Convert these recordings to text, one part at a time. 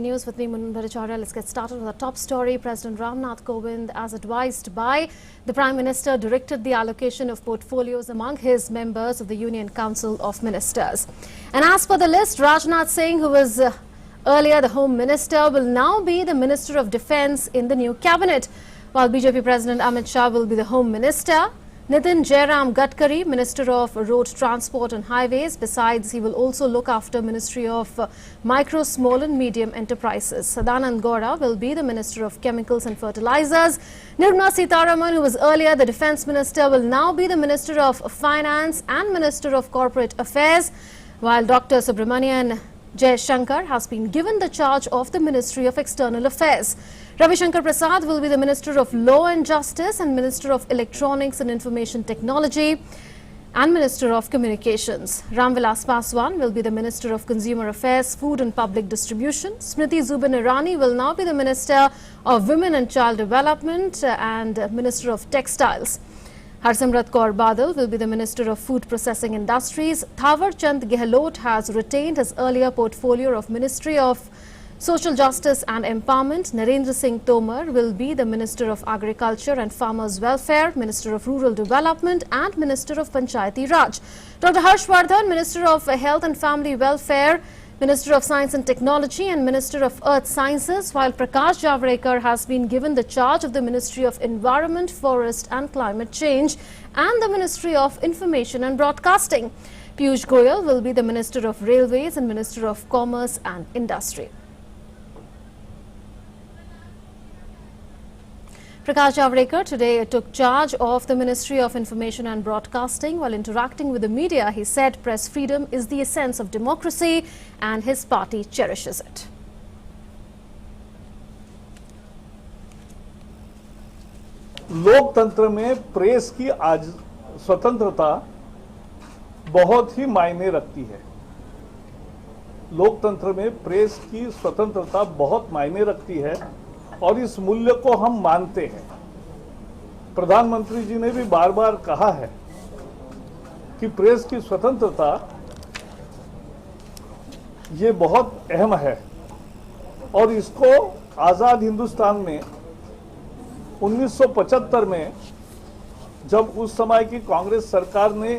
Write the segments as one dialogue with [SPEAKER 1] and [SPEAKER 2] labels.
[SPEAKER 1] News with me, Munbharacharya. Let's get started with the top story. President Ramnath Kovind, as advised by the Prime Minister, directed the allocation of portfolios among his members of the Union Council of Ministers. And as per the list, Rajnath Singh, who was earlier the Home Minister, will now be the Minister of Defence in the new cabinet, while BJP President Amit Shah will be the Home Minister. Nitin, Jairam, Gadkari, Minister of Road Transport and Highways. Besides, he will also look after Ministry of Micro, Small and Medium Enterprises. Sadananda Gowda will be the Minister of Chemicals and Fertilizers. Nirmala Sitharaman, who was earlier the Defence Minister, will now be the Minister of Finance and Minister of Corporate Affairs, while Dr. Subramanian Jaishankar has been given the charge of the Ministry of External Affairs. Ravi Shankar Prasad will be the Minister of Law and Justice and Minister of Electronics and Information Technology and Minister of Communications. Ramvilas Paswan will be the Minister of Consumer Affairs, Food and Public Distribution. Smriti Zubin Irani will now be the Minister of Women and Child Development and Minister of Textiles. Harsimrat Kaur Badal will be the Minister of Food Processing Industries. Thawar Chand Gehlot has retained his earlier portfolio of Ministry of Social Justice and Empowerment. Narendra Singh Tomar will be the Minister of Agriculture and Farmers Welfare, Minister of Rural Development and Minister of Panchayati Raj. Dr. Harshvardhan, Minister of Health and Family Welfare, Minister of Science and Technology and Minister of Earth Sciences, while Prakash Javadekar has been given the charge of the Ministry of Environment, Forest and Climate Change and the Ministry of Information and Broadcasting. Piyush Goyal will be the Minister of Railways and Minister of Commerce and Industry. Prakash Javadekar today took charge of the Ministry of Information and Broadcasting. While interacting with the media, he said press freedom is the essence of democracy and his party cherishes it.
[SPEAKER 2] लोकतंत्र में press की आज स्वतंत्रता बहुत ही मायने रखती है। लोकतंत्र में प्रेस की स्वतंत्रता बहुत मायने रखती है और इस मूल्य को हम मानते हैं। प्रधानमंत्री जी ने भी बार बार कहा है कि प्रेस की स्वतंत्रता ये बहुत अहम है और इसको आजाद हिंदुस्तान में 1975 में जब उस समय की कांग्रेस सरकार ने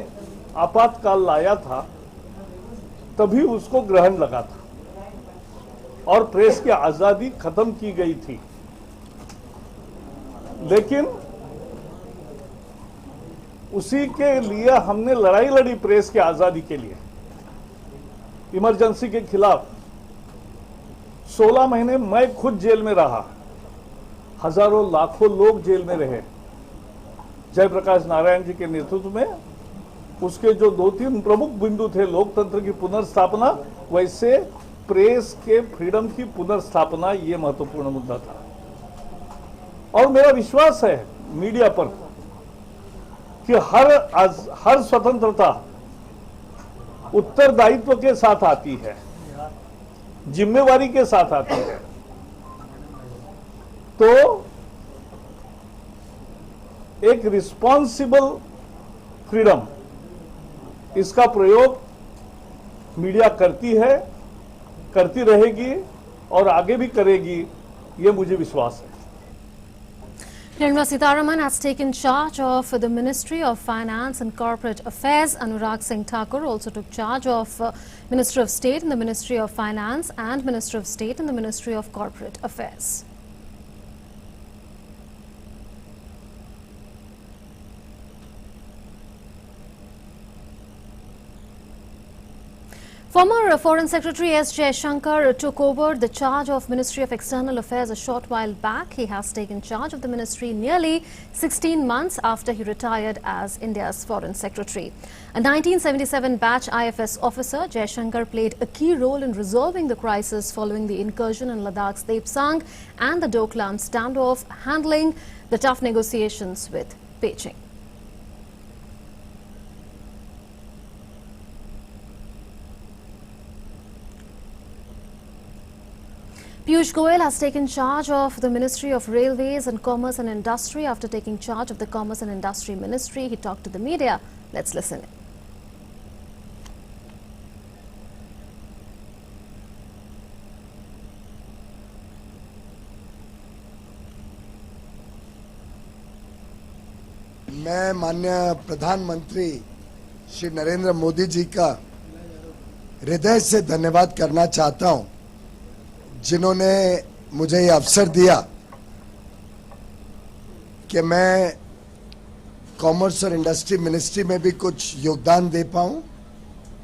[SPEAKER 2] आपातकाल लाया था तभी उसको ग्रहण लगा था और प्रेस की आजादी खत्म की गई थी। लेकिन उसी के लिए हमने लड़ाई लड़ी प्रेस की आजादी के लिए। इमरजेंसी के खिलाफ 16 महीने मैं खुद जेल में रहा, हजारों लाखों लोग जेल में रहे। जयप्रकाश नारायण जी के नेतृत्व में उसके जो 2-3 प्रमुख बिंदु थे लोकतंत्र की पुनर्स्थापना, वैसे प्रेस के फ्रीडम की पुनर्स्थापना ये महत्वपूर्ण मुद्दा था। और मेरा विश्वास है मीडिया पर कि हर स्वतंत्रता उत्तरदायित्व के साथ आती है, जिम्मेवारी के साथ आती है। तो एक रिस्पॉन्सिबल फ्रीडम, इसका प्रयोग मीडिया करती है, करती रहेगी और आगे भी करेगी, ये मुझे विश्वास है।
[SPEAKER 1] Nirmala Sitharaman has taken charge of the Ministry of Finance and Corporate Affairs. Anurag Singh Thakur also took charge of Minister of State in the Ministry of Finance and Minister of State in the Ministry of Corporate Affairs. Former Foreign Secretary S. Jaishankar took over the charge of Ministry of External Affairs a short while back. He has taken charge of the ministry nearly 16 months after he retired as India's Foreign Secretary. A 1977 batch IFS officer, Jaishankar played a key role in resolving the crisis following the incursion in Ladakh's Depsang and the Doklam standoff, handling the tough negotiations with Beijing. Piyush Goyal has taken charge of the Ministry of Railways and Commerce and Industry. After taking charge of the Commerce and Industry Ministry, he talked to the media. Let's listen in.
[SPEAKER 3] मैं माननीय प्रधानमंत्री श्री नरेंद्र मोदी जी का हृदय से धन्यवाद करना चाहता हूं, जिन्होंने मुझे ये अवसर दिया कि मैं कॉमर्स और इंडस्ट्री मिनिस्ट्री में भी कुछ योगदान दे पाऊं।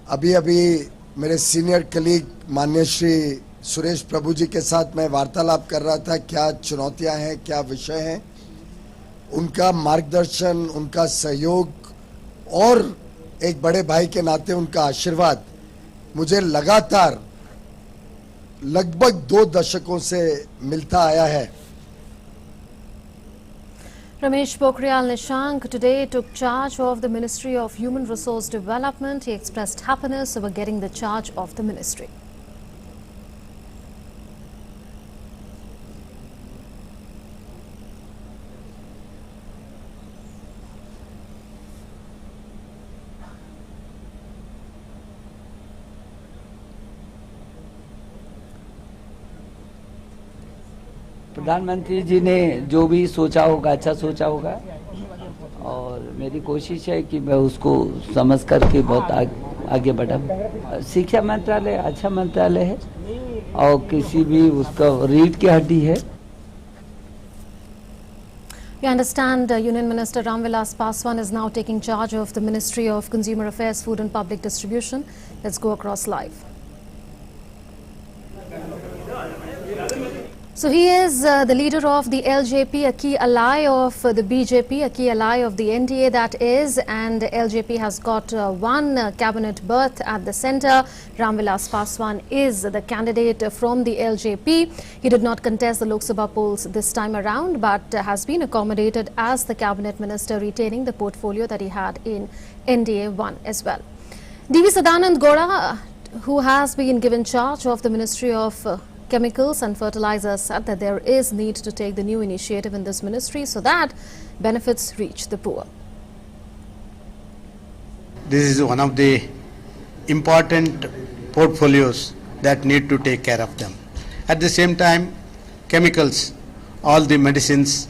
[SPEAKER 3] अभी मेरे सीनियर कलीग माननीय श्री सुरेश प्रभु जी के साथ मैं वार्तालाप कर रहा था, क्या चुनौतियां हैं, क्या विषय हैं। उनका मार्गदर्शन, उनका सहयोग और एक बड़े भाई के नाते उनका आशीर्वाद मुझे लगातार लगभग 2 दशकों से मिलता आया है।
[SPEAKER 1] Ramesh Pokhriyal Nishank today took charge of the Ministry of Human Resource Development. He expressed happiness over getting the charge of the ministry.
[SPEAKER 4] प्रधानमंत्री जी ने जो भी सोचा होगा अच्छा सोचा होगा और मेरी कोशिश है कि मैं उसको समझ करके बहुत आगे बढ़ा। शिक्षा मंत्रालय अच्छा मंत्रालय है और किसी भी उसका रीढ़ की हड्डी है।
[SPEAKER 1] We understand Union Minister Ramvilas Paswan is now taking charge of the Ministry of Consumer Affairs, Food and Public Distribution. Let's go across live. So he is the leader of the LJP, a key ally of the BJP, a key ally of the NDA that is, and LJP has got one cabinet berth at the centre. Ramvilas Paswan is the candidate from the LJP. He did not contest the Lok Sabha polls this time around, but has been accommodated as the cabinet minister, retaining the portfolio that he had in NDA 1 as well. Sadananda Gowda, who has been given charge of the Ministry of Chemicals and Fertilizers, said that there is need to take the new initiative in this ministry so that benefits reach the poor.
[SPEAKER 5] This is one of the important portfolios that need to take care of them. At the same time, chemicals, all the medicines,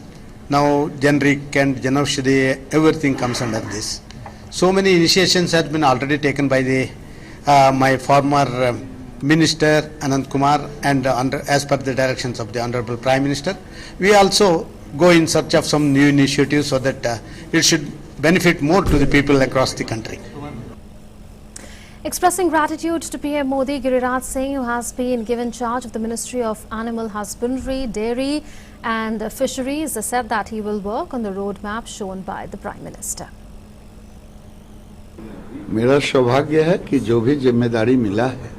[SPEAKER 5] now generic and Janaushadhi, everything comes under this. So many initiations have been already taken by the my former Minister Anand Kumar and as per the directions of the Honorable Prime Minister. We also go in search of some new initiatives so that it should benefit more to the people across the country.
[SPEAKER 1] Expressing gratitude to PM Modi, Giriraj Singh, who has been given charge of the Ministry of Animal Husbandry, Dairy and Fisheries, said that he will work on the roadmap shown by the Prime Minister.
[SPEAKER 6] मेरा सौभाग्य है कि जो भी जिम्मेदारी मिला है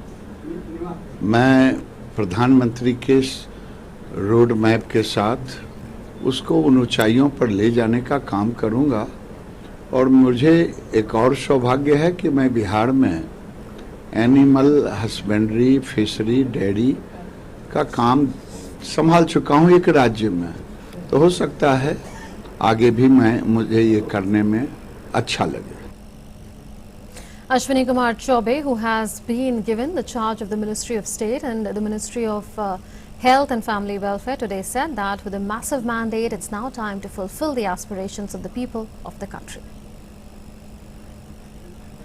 [SPEAKER 6] मैं प्रधानमंत्री के रोड मैप के साथ उसको उन ऊंचाइयों पर ले जाने का काम करूंगा और मुझे एक और सौभाग्य है कि मैं बिहार में एनिमल हस्बेंड्री, फिशरी, डेयरी का काम संभाल चुका हूं एक राज्य में, तो हो सकता है आगे भी मुझे ये करने में अच्छा लगे।
[SPEAKER 1] Ashwini Kumar Chaubey, who has been given the charge of the Ministry of State and the Ministry of Health and Family Welfare, today said that with a massive mandate, it's now time to fulfill the aspirations of the people of the country.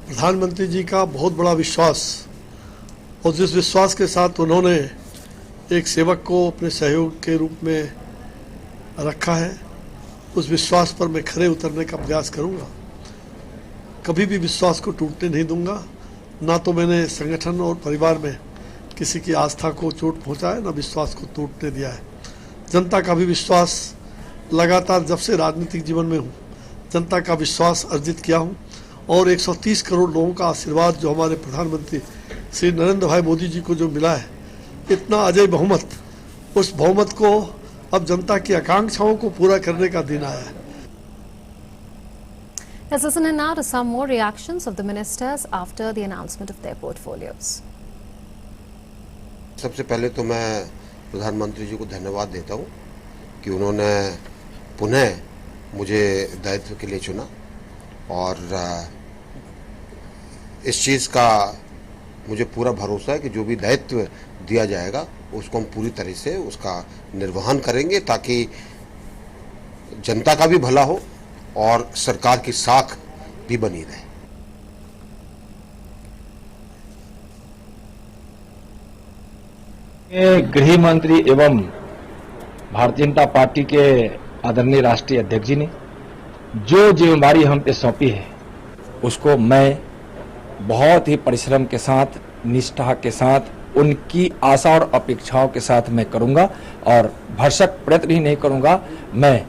[SPEAKER 7] प्रधानमंत्री जी का बहुत बड़ा विश्वास और जिस विश्वास के साथ उन्होंने एक सेवक को अपने सहयोग के रूप में रखा है, उस विश्वास पर मैं खरे उतरने का प्रयास करूंगा। कभी भी विश्वास को टूटने नहीं दूंगा। ना तो मैंने संगठन और परिवार में किसी की आस्था को चोट पहुंचा है, ना विश्वास को टूटने दिया है। जनता का भी विश्वास लगातार जब से राजनीतिक जीवन में हूं, जनता का विश्वास अर्जित किया हूं और 130 करोड़ लोगों का आशीर्वाद जो हमारे प्रधानमंत्री श्री नरेंद्र भाई मोदी जी को जो मिला है, इतना अजय बहुमत, उस बहुमत को अब जनता की आकांक्षाओं को पूरा करने का दिन आया है।
[SPEAKER 1] Let's listen in now to some more reactions of the ministers after the announcement of their portfolios.
[SPEAKER 8] सबसे पहले तो मैं प्रधानमंत्री जी को धन्यवाद देता हूं कि उन्होंने पुनः मुझे दायित्व के लिए चुना और इस चीज़ का मुझे पूरा भरोसा है कि जो भी दायित्व दिया जाएगा उसको हम पूरी तरह से उसका निर्वहन करेंगे ताकि जनता का भी भला हो और सरकार की साख भी बनी रहे।
[SPEAKER 9] गृह मंत्री एवं भारतीय जनता पार्टी के आदरणीय राष्ट्रीय अध्यक्ष जी ने जो जिम्मेदारी हम पे सौंपी है उसको मैं बहुत ही परिश्रम के साथ, निष्ठा के साथ, उनकी आशा और अपेक्षाओं के साथ मैं करूंगा और भरसक प्रयत्न ही नहीं करूंगा। मैं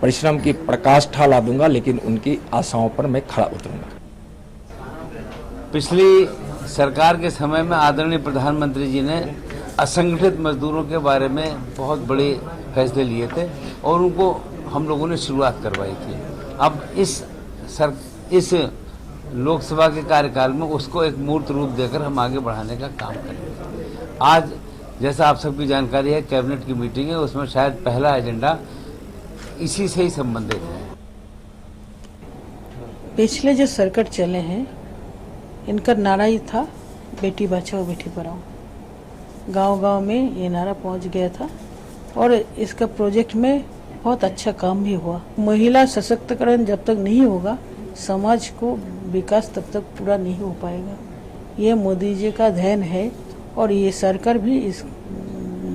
[SPEAKER 9] परिश्रम की प्रकाष्ठा ला दूंगा, लेकिन उनकी आशाओं पर मैं खड़ा उतरूंगा।
[SPEAKER 4] पिछली सरकार के समय में आदरणीय प्रधानमंत्री जी ने असंगठित मजदूरों के बारे में बहुत बड़े फैसले लिए थे और उनको हम लोगों ने शुरुआत करवाई थी। अब इस लोकसभा के कार्यकाल में उसको एक मूर्त रूप देकर हम आगे बढ़ाने का काम करेंगे। आज जैसा आप सबकी जानकारी है, कैबिनेट की मीटिंग है, उसमें शायद पहला एजेंडा इसी से ही संबंधित है।
[SPEAKER 10] पिछले जो सर्किट चले हैं इनका नारा ही था बेटी बचाओ बेटी पढ़ाओ। गांव-गांव में ये नारा पहुंच गया था और इसका प्रोजेक्ट में बहुत अच्छा काम भी हुआ। महिला सशक्तिकरण जब तक नहीं होगा, समाज को विकास तब तक पूरा नहीं हो पाएगा। ये मोदी जी का ध्यान है और ये सरकार भी इस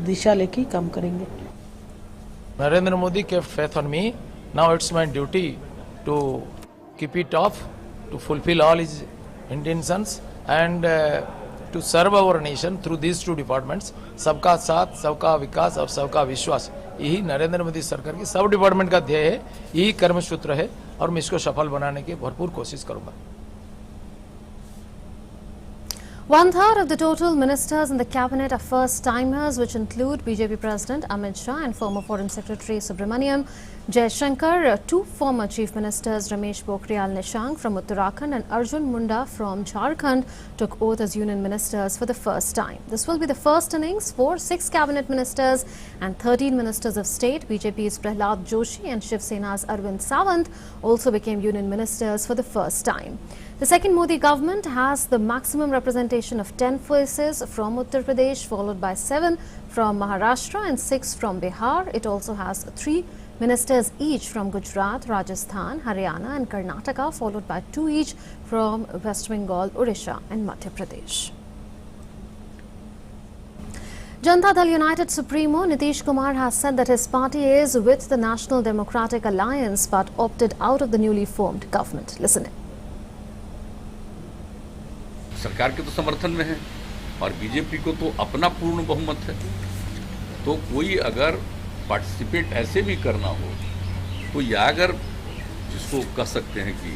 [SPEAKER 10] दिशा लेके काम करेंगे।
[SPEAKER 11] Narendra Modi kept faith on me. Now it's my duty to keep it off, to fulfill all his intentions and to serve our nation through these two departments, सबका साथ, सबका विकास और सबका विश्वास। यही नरेंद्र मोदी सरकार की सब डिपार्टमेंट का ध्येय है, यही कर्मसूत्र है और मैं इसको सफल बनाने की भरपूर कोशिश करूंगा।
[SPEAKER 1] 1/3 of the total ministers in the cabinet are first-timers, which include BJP President Amit Shah and former Foreign Secretary Subramaniam Jaishankar. Two former Chief Ministers, Ramesh Pokhriyal Nishank from Uttarakhand and Arjun Munda from Jharkhand, took oath as union ministers for the first time. This will be the first innings for 6 cabinet ministers and 13 ministers of state. BJP's Prahlad Joshi and Shiv Sena's Arvind Sawant also became union ministers for the first time. The second Modi government has the maximum representation of 10 voices from Uttar Pradesh, followed by 7 from Maharashtra and 6 from Bihar. It also has 3 ministers each from Gujarat, Rajasthan, Haryana and Karnataka, followed by 2 each from West Bengal, Odisha and Madhya Pradesh. Janata Dal United Supremo Nitish Kumar has said that his party is with the National Democratic Alliance but opted out of the newly formed government. Listen in.
[SPEAKER 12] सरकार के तो समर्थन में है और BJP को तो अपना पूर्ण बहुमत है, तो कोई अगर पार्टिसिपेट ऐसे भी करना हो तो या अगर जिसको कह सकते हैं कि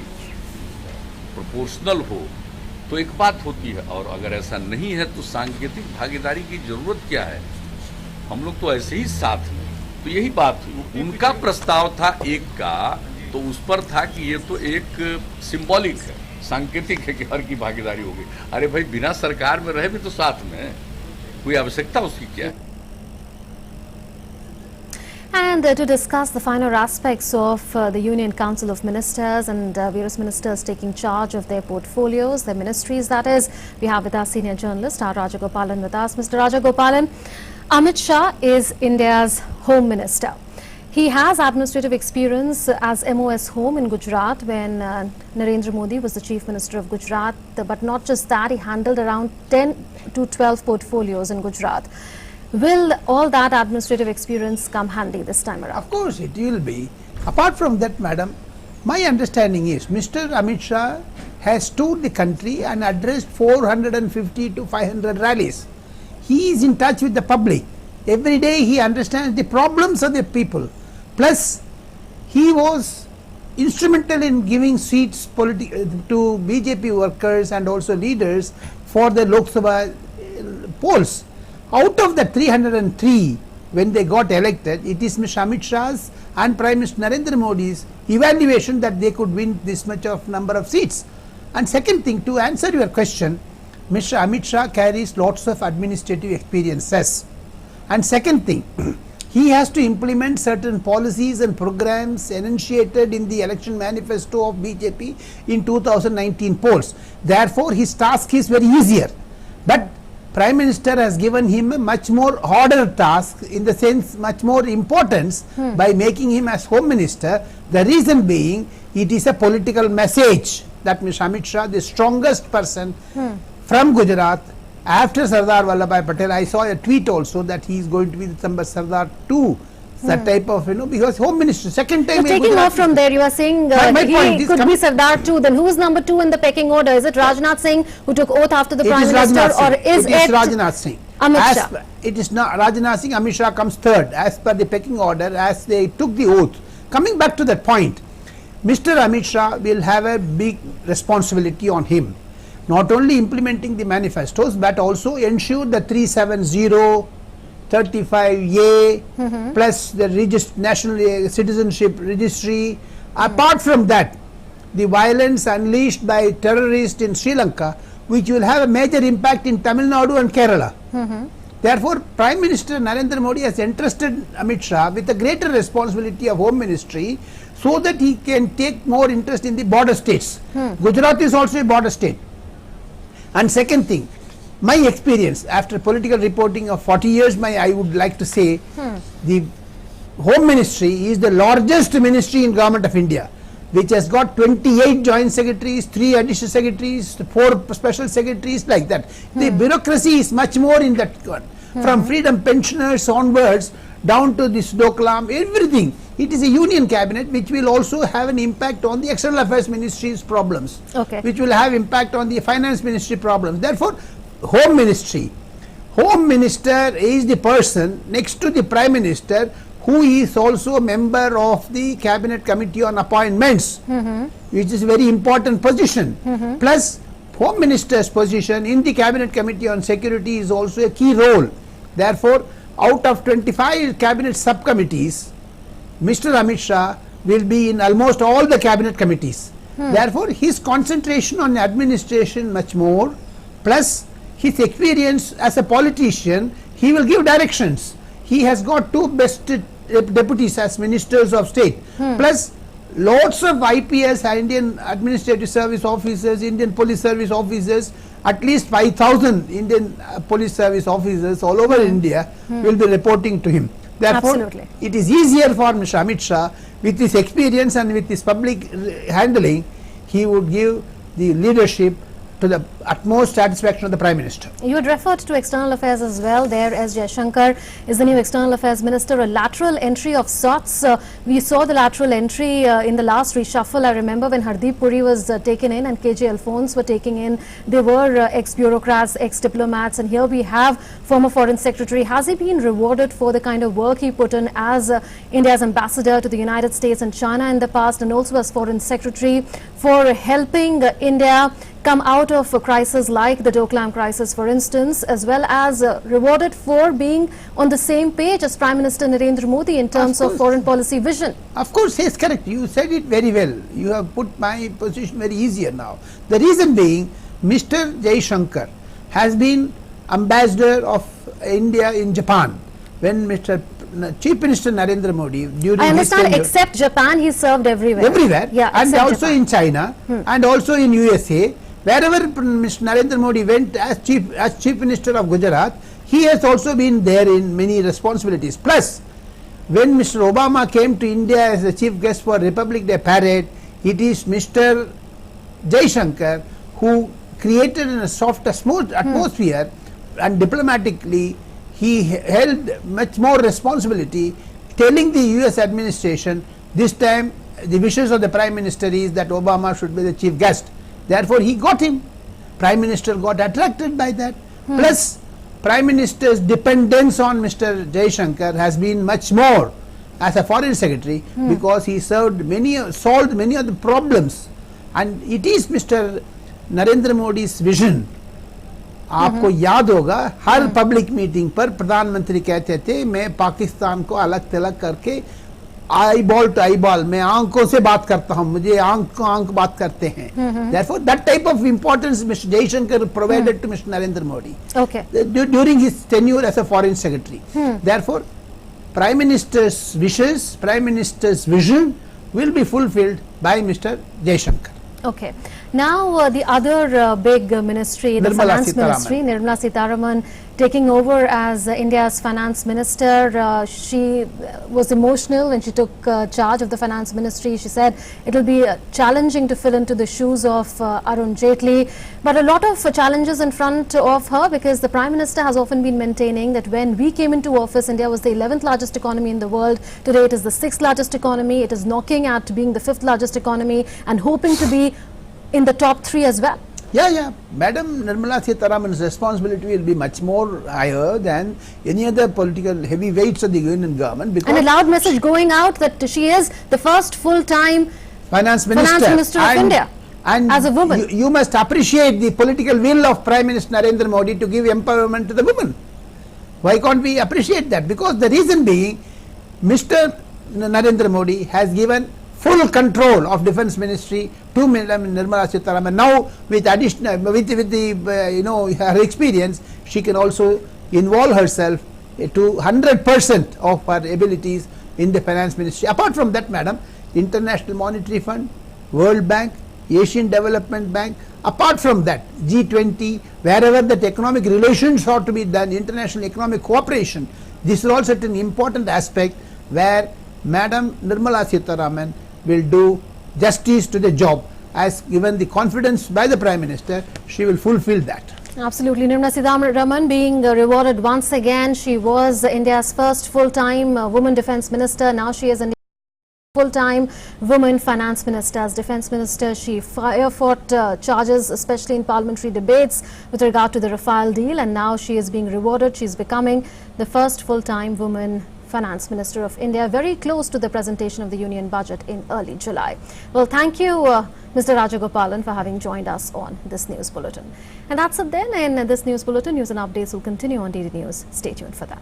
[SPEAKER 12] प्रोपोर्शनल हो तो एक बात होती है, और अगर ऐसा नहीं है तो सांकेतिक भागीदारी की जरूरत क्या है। हम लोग तो ऐसे ही साथ में, तो यही बात उनका प्रस्ताव था एक का, तो उस पर था कि ये तो एक सिंबॉलिक है, सांकेतिक है कि हर की भागीदारी होगी। अरे भाई बिना सरकार में रहे भी तो साथ में, कोई आवश्यकता उसकी क्या है।
[SPEAKER 1] And to discuss the finer aspects of the Union Council of Ministers and various ministers taking charge of their portfolios, their ministries that is, we have with us senior journalist R Rajagopalan with us. Mr. Rajagopalan, Amit Shah is India's Home Minister. He has administrative experience as MOS Home in Gujarat when Narendra Modi was the Chief Minister of Gujarat. But not just that, he handled around 10 to 12 portfolios in Gujarat. Will all that administrative experience come handy this time around?
[SPEAKER 13] Of course it will be. Apart from that, madam, my understanding is Mr. Amit Shah has toured the country and addressed 450 to 500 rallies. He is in touch with the public. Every day he understands the problems of the people. Plus, he was instrumental in giving seats to BJP workers and also leaders for the Lok Sabha polls. Out of the 303, when they got elected, it is Mr. Amit Shah's and Prime Minister Narendra Modi's evaluation that they could win this much of number of seats. And second thing, to answer your question, Mr. Amit Shah carries lots of administrative experiences. And second thing, he has to implement certain policies and programs enunciated in the election manifesto of BJP in 2019 polls. Therefore, his task is very easier. But Prime Minister has given him a much more harder task, in the sense much more importance, by making him as Home Minister. The reason being, it is a political message that Mr. Amit Shah, the strongest person from Gujarat after Sardar Vallabhbhai Patel. I saw a tweet also that he is going to be the number Sardar 2. That type of, because Home Minister, second time.
[SPEAKER 1] Taking
[SPEAKER 13] Gujarat,
[SPEAKER 1] off from there, you are saying he could be Sardar too. Then who is number 2 in the pecking order? Is it Rajnath Singh, who took oath after the Prime Minister, or is it
[SPEAKER 13] Rajnath Singh?
[SPEAKER 1] Amit Shah?
[SPEAKER 13] It is not Rajnath Singh. Amit Shah comes third as per the pecking order, as they took the oath. Coming back to that point, Mr. Amit Shah will have a big responsibility on him, not only implementing the manifestos but also ensure the 370, 35A plus the national citizenship registry. Apart from that, the violence unleashed by terrorists in Sri Lanka, which will have a major impact in Tamil Nadu and Kerala. Therefore, Prime Minister Narendra Modi has entrusted Amit Shah with a greater responsibility of Home Ministry, so that he can take more interest in the border states. Gujarat is also a border state. And second thing, my experience after political reporting of 40 years, I would like to say the Home Ministry is the largest ministry in Government of India, which has got 28 joint secretaries, 3 additional secretaries, 4 special secretaries, like that. The bureaucracy is much more in that one. From freedom pensioners onwards down to this Doklam, everything. It is a union cabinet which will also have an impact on the External Affairs Ministry's problems, which will have impact on the Finance Ministry problems. Therefore, Home Ministry, Home Minister is the person next to the Prime Minister, who is also a member of the Cabinet Committee on Appointments, which is a very important position. Plus, Home Minister's position in the Cabinet Committee on Security is also a key role. Therefore, out of 25 cabinet subcommittees, Mr. Amit Shah will be in almost all the cabinet committees. Therefore, his concentration on administration much more, plus his experience as a politician, he will give directions. He has got 2 best deputies as ministers of state, plus lots of IPS, Indian Administrative Service officers, Indian Police Service officers, at least 5,000 Indian Police Service officers all over India will be reporting to him. Therefore, it is easier for Mr. Amit Shah, with his experience and with his public handling, he would give the leadership to the utmost satisfaction of the Prime Minister. You had referred to External Affairs as well. There, as Jaishankar is the new External Affairs Minister, a lateral entry of sorts. We saw the lateral entry in the last reshuffle. I remember when Hardeep Puri was taken in and KJ Alphonse were taken in. They were ex-bureaucrats, ex-diplomats, and here we have former Foreign Secretary. Has he been rewarded for the kind of work he put in as India's ambassador to the United States and China in the past, and also as Foreign Secretary, for helping India come out of a crisis like the Doklam crisis, for instance, as well as rewarded for being on the same page as Prime Minister Narendra Modi in terms of foreign policy vision? Of course, he is correct. You said it very well. You have put my position very easier now. The reason being, Mr. Jaishankar has been ambassador of India in Japan. When Mr. Chief Minister Narendra Modi, during I understand, his tenure, except Japan, he served everywhere. Everywhere, yeah, and also Japan. In China, and also in USA. Wherever Mr. Narendra Modi went as Chief Minister of Gujarat, he has also been there in many responsibilities. Plus, when Mr. Obama came to India as the chief guest for Republic Day parade, it is Mr. Jaishankar who created a soft, smooth atmosphere, and diplomatically he held much more responsibility, telling the US administration, this time the wishes of the Prime Minister is that Obama should be the chief guest. Therefore, he got him. Prime Minister got attracted by that. Plus, Prime Minister's dependence on Mr. Jaishankar has been much more as a Foreign Secretary, because he solved many of the problems. And it is Mr. Narendra Modi's vision. आपको याद होगा, हर public meeting पर प्रधानमंत्री कहते थे, मैं पाकिस्तान को अलग थलग करके eyeball to eyeball, मैं आंखों से बात करता हूं, मुझे आंख को आंख बात करते हैं. Therefore, that type of importance Mr. Jaishankar provided to Mr. Narendra Modi during his tenure as a Foreign Secretary. Therefore, Prime Minister's wishes, Prime Minister's vision will be fulfilled by Mr. Jaishankar. Okay.
[SPEAKER 1] Now, the other big ministry, the
[SPEAKER 13] Nirmala
[SPEAKER 1] finance ministry, Nirmala Sitharaman, taking over as India's finance minister. She was emotional when she took charge of the finance ministry. She said it will be challenging to fill into the shoes of Arun Jaitley. But a lot of challenges in front of her, because the Prime Minister has often been maintaining that when we came into office, India was the 11th largest economy in the world. Today it is the 6th largest economy. It is knocking at being the 5th largest economy and hoping to be in the top 3 as well.
[SPEAKER 13] Yeah. Madam Nirmala Sitharaman's responsibility will be much more higher than any other political heavyweights of the union government. Because
[SPEAKER 1] and a loud message going out that she is the first full-time
[SPEAKER 13] finance minister
[SPEAKER 1] of India. And as a woman,
[SPEAKER 13] you must appreciate the political will of Prime Minister Narendra Modi to give empowerment to the women. Why can't we appreciate that? Because the reason being, Mr. Narendra Modi has given full control of defense ministry to Nirmala Sitharaman. Now, with additional, with the her experience, she can also involve herself to 100% of her abilities in the finance ministry. Apart from that, madam, International Monetary Fund, World Bank, Asian Development Bank, apart from that, G20, wherever that economic relations ought to be done, international economic cooperation, this is also an important aspect where Madam Nirmala Sitharaman will do justice to the job. As given the confidence by the Prime Minister, she will fulfill that.
[SPEAKER 1] Absolutely. Nirmala Sitharaman being rewarded once again. She was India's first full-time woman defense minister. Now she is India's full-time woman finance minister. As defense minister, she fought charges, especially in parliamentary debates with regard to the Rafale deal, and now she is being rewarded. She is becoming the first full-time woman Finance Minister of India, very close to the presentation of the Union Budget in early July. Well, thank you, Mr. Rajagopalan, for having joined us on this News Bulletin. And that's it then. In this News Bulletin, news and updates will continue on DD News. Stay tuned for that.